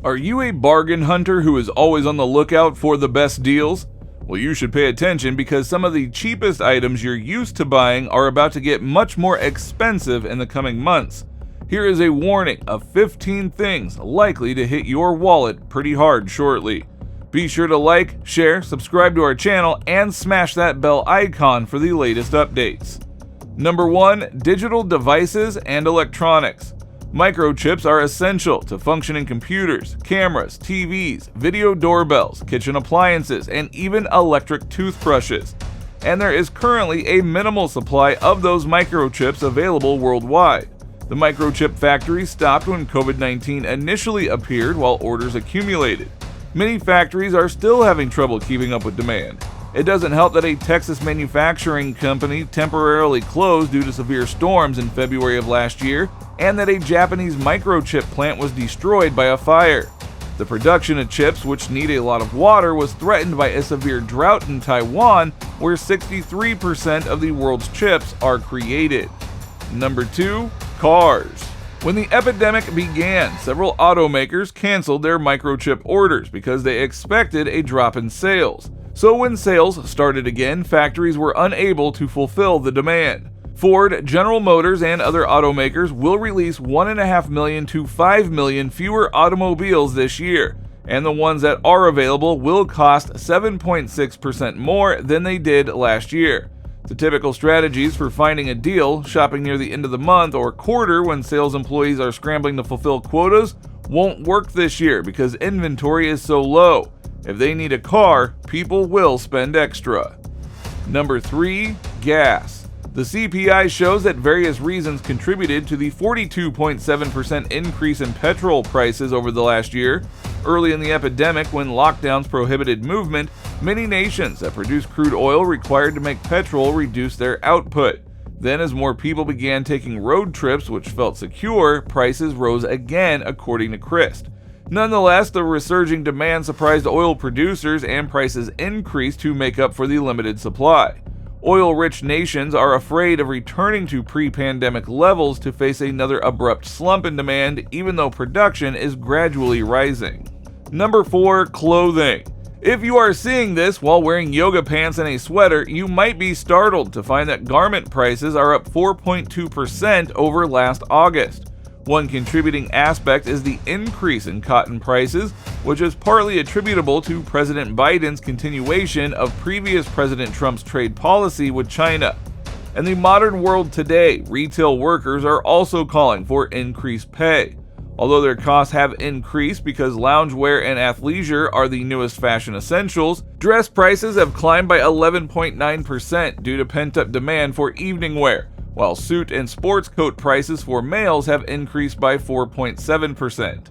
Are you a bargain hunter who is always on the lookout for the best deals? Well, you should pay attention because some of the cheapest items you're used to buying are about to get much more expensive in the coming months. Here is a warning of 15 things likely to hit your wallet pretty hard shortly. Be sure to like, share, subscribe to our channel, and smash that bell icon for the latest updates. Number 1. Digital devices and electronics. Microchips are essential to functioning computers, cameras, TVs, video doorbells, kitchen appliances, and even electric toothbrushes. And there is currently a minimal supply of those microchips available worldwide. The microchip factory stopped when COVID-19 initially appeared while orders accumulated. Many factories are still having trouble keeping up with demand. It doesn't help that a Texas manufacturing company temporarily closed due to severe storms in February of last year, and that a Japanese microchip plant was destroyed by a fire. The production of chips, which need a lot of water, was threatened by a severe drought in Taiwan, where 63% of the world's chips are created. Number 2. Cars. When the epidemic began, several automakers canceled their microchip orders because they expected a drop in sales. So when sales started again, factories were unable to fulfill the demand. Ford, General Motors, and other automakers will release 1.5 million to 5 million fewer automobiles this year, and the ones that are available will cost 7.6% more than they did last year. The typical strategies for finding a deal, shopping near the end of the month or quarter when sales employees are scrambling to fulfill quotas, won't work this year because inventory is so low. If they need a car, people will spend extra. Number 3. Gas. The CPI shows that various reasons contributed to the 42.7% increase in petrol prices over the last year. Early in the epidemic, when lockdowns prohibited movement, many nations that produce crude oil required to make petrol reduce their output. Then, as more people began taking road trips which felt secure, prices rose again, according to Christ. Nonetheless, the resurging demand surprised oil producers and prices increased to make up for the limited supply. Oil-rich nations are afraid of returning to pre-pandemic levels to face another abrupt slump in demand, even though production is gradually rising. Number 4. Clothing. If you are seeing this while wearing yoga pants and a sweater, you might be startled to find that garment prices are up 4.2% over last August. One contributing aspect is the increase in cotton prices, which is partly attributable to President Biden's continuation of previous President Trump's trade policy with China. In the modern world today, retail workers are also calling for increased pay. Although their costs have increased because loungewear and athleisure are the newest fashion essentials, dress prices have climbed by 11.9% due to pent-up demand for evening wear, while suit and sports coat prices for males have increased by 4.7%.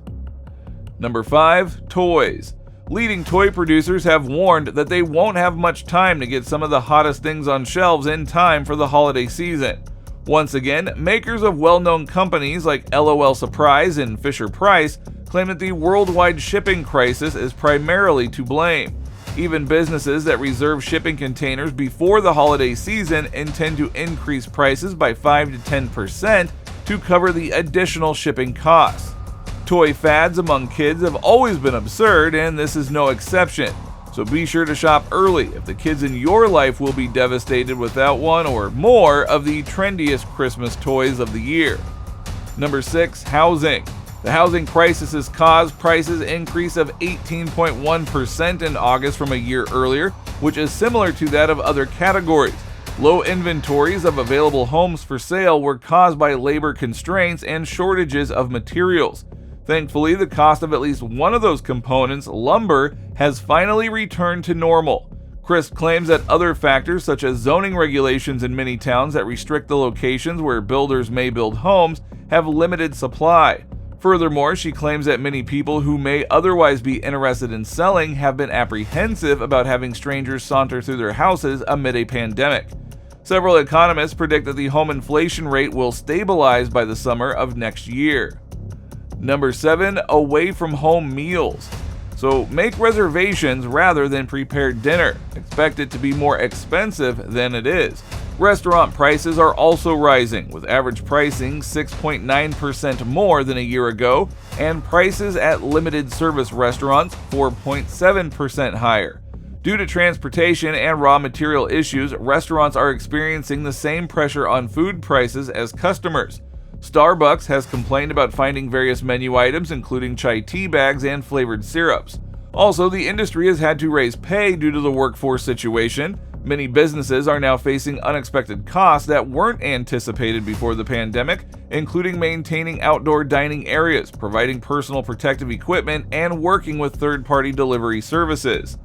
Number 5. Toys. Leading toy producers have warned that they won't have much time to get some of the hottest things on shelves in time for the holiday season. Once again, makers of well-known companies like LOL Surprise and Fisher-Price claim that the worldwide shipping crisis is primarily to blame. Even businesses that reserve shipping containers before the holiday season intend to increase prices by 5 to 10% to cover the additional shipping costs. Toy fads among kids have always been absurd, and this is no exception. So be sure to shop early if the kids in your life will be devastated without one or more of the trendiest Christmas toys of the year. Number 6. Housing. The housing crisis has caused prices increase of 18.1% in August from a year earlier, which is similar to that of other categories. Low inventories of available homes for sale were caused by labor constraints and shortages of materials. Thankfully, the cost of at least one of those components, lumber, has finally returned to normal. Chris claims that other factors such as zoning regulations in many towns that restrict the locations where builders may build homes have limited supply. Furthermore, she claims that many people who may otherwise be interested in selling have been apprehensive about having strangers saunter through their houses amid a pandemic. Several economists predict that the home inflation rate will stabilize by the summer of next year. Number 7. Away from home meals. So make reservations rather than prepare dinner. Expect it to be more expensive than it is. Restaurant prices are also rising, with average pricing 6.9% more than a year ago, and prices at limited service restaurants 4.7% higher. Due to transportation and raw material issues, restaurants are experiencing the same pressure on food prices as customers. Starbucks has complained about finding various menu items, including chai tea bags and flavored syrups. Also, the industry has had to raise pay due to the workforce situation. Many businesses are now facing unexpected costs that weren't anticipated before the pandemic, including maintaining outdoor dining areas, providing personal protective equipment, and working with third-party delivery services.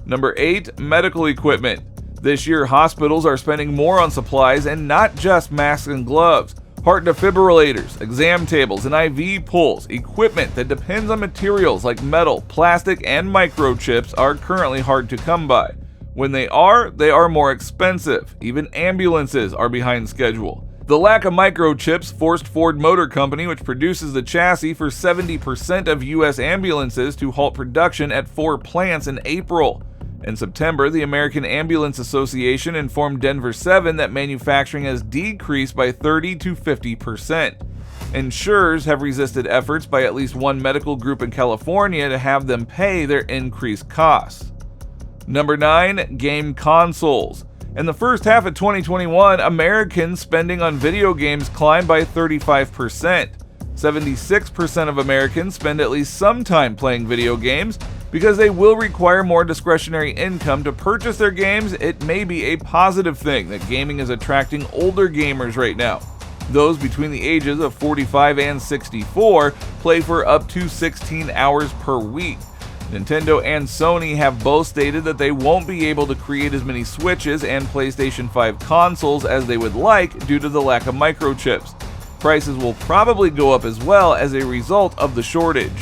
Number 8. Medical equipment. This year, hospitals are spending more on supplies and not just masks and gloves. Heart defibrillators, exam tables, and IV pulls, equipment that depends on materials like metal, plastic, and microchips are currently hard to come by. When they are more expensive. Even ambulances are behind schedule. The lack of microchips forced Ford Motor Company, which produces the chassis for 70% of U.S. ambulances, to halt production at 4 plants in April. In September, the American Ambulance Association informed Denver 7 that manufacturing has decreased by 30 to 50%. Insurers have resisted efforts by at least one medical group in California to have them pay their increased costs. Number 9. Game consoles. In the first half of 2021, Americans' spending on video games climbed by 35%. 76% of Americans spend at least some time playing video games. Because they will require more discretionary income to purchase their games, it may be a positive thing that gaming is attracting older gamers right now. Those between the ages of 45 and 64 play for up to 16 hours per week. Nintendo and Sony have both stated that they won't be able to create as many Switches and PlayStation 5 consoles as they would like due to the lack of microchips. Prices will probably go up as well as a result of the shortage.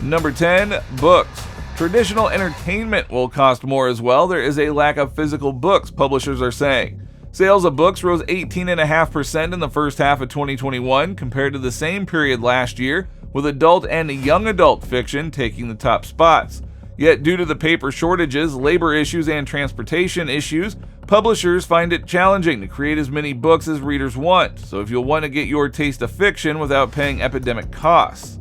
Number 10. Books. Traditional entertainment will cost more as well. There is a lack of physical books, publishers are saying. Sales of books rose 18.5% in the first half of 2021 compared to the same period last year, with adult and young adult fiction taking the top spots. Yet due to the paper shortages, labor issues, and transportation issues, publishers find it challenging to create as many books as readers want, so if you'll want to get your taste of fiction without paying epidemic costs.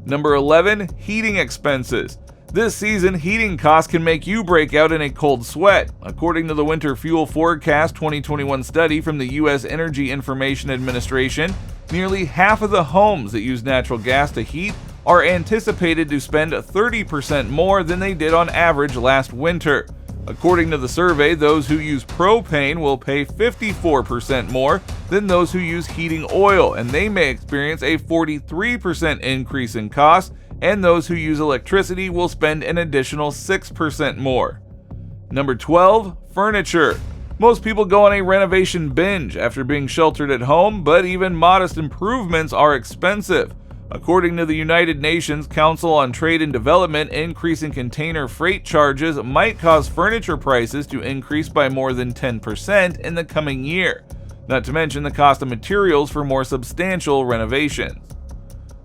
Number 11. Heating expenses. This season, heating costs can make you break out in a cold sweat. According to the Winter Fuel Forecast 2021 study from the U.S. Energy Information Administration, nearly half of the homes that use natural gas to heat are anticipated to spend 30% more than they did on average last winter. According to the survey, those who use propane will pay 54% more than those who use heating oil, and they may experience a 43% increase in costs, and those who use electricity will spend an additional 6% more. Number 12. Furniture. Most people go on a renovation binge after being sheltered at home, but even modest improvements are expensive. According to the United Nations Council on Trade and Development, increasing container freight charges might cause furniture prices to increase by more than 10% in the coming year, not to mention the cost of materials for more substantial renovations.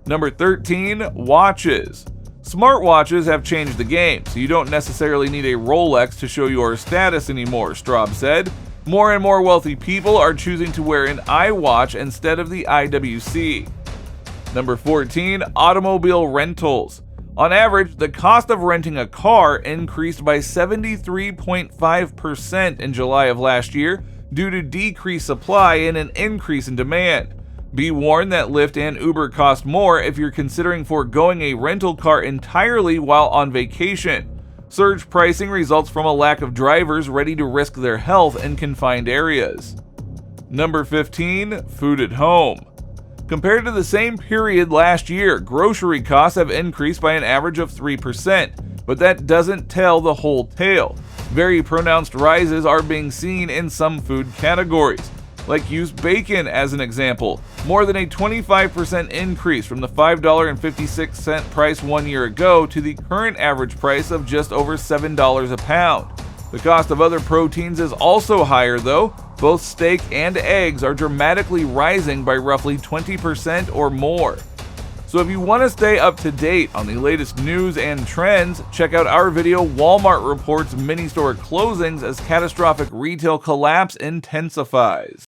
Number 13. Watches. Smartwatches have changed the game, so you don't necessarily need a Rolex to show your status anymore, Straub said. More and more wealthy people are choosing to wear an iWatch instead of the IWC. Number 14. Automobile rentals. On average, the cost of renting a car increased by 73.5% in July of last year due to decreased supply and an increase in demand. Be warned that Lyft and Uber cost more if you're considering foregoing a rental car entirely while on vacation. Surge pricing results from a lack of drivers ready to risk their health in confined areas. Number 15. Food at home. Compared to the same period last year, grocery costs have increased by an average of 3%, but that doesn't tell the whole tale. Very pronounced rises are being seen in some food categories, like used bacon as an example, more than a 25% increase from the $5.56 price 1 year ago to the current average price of just over $7 a pound. The cost of other proteins is also higher though. Both steak and eggs are dramatically rising by roughly 20% or more. So if you want to stay up to date on the latest news and trends, check out our video Walmart reports mini store closings as catastrophic retail collapse intensifies.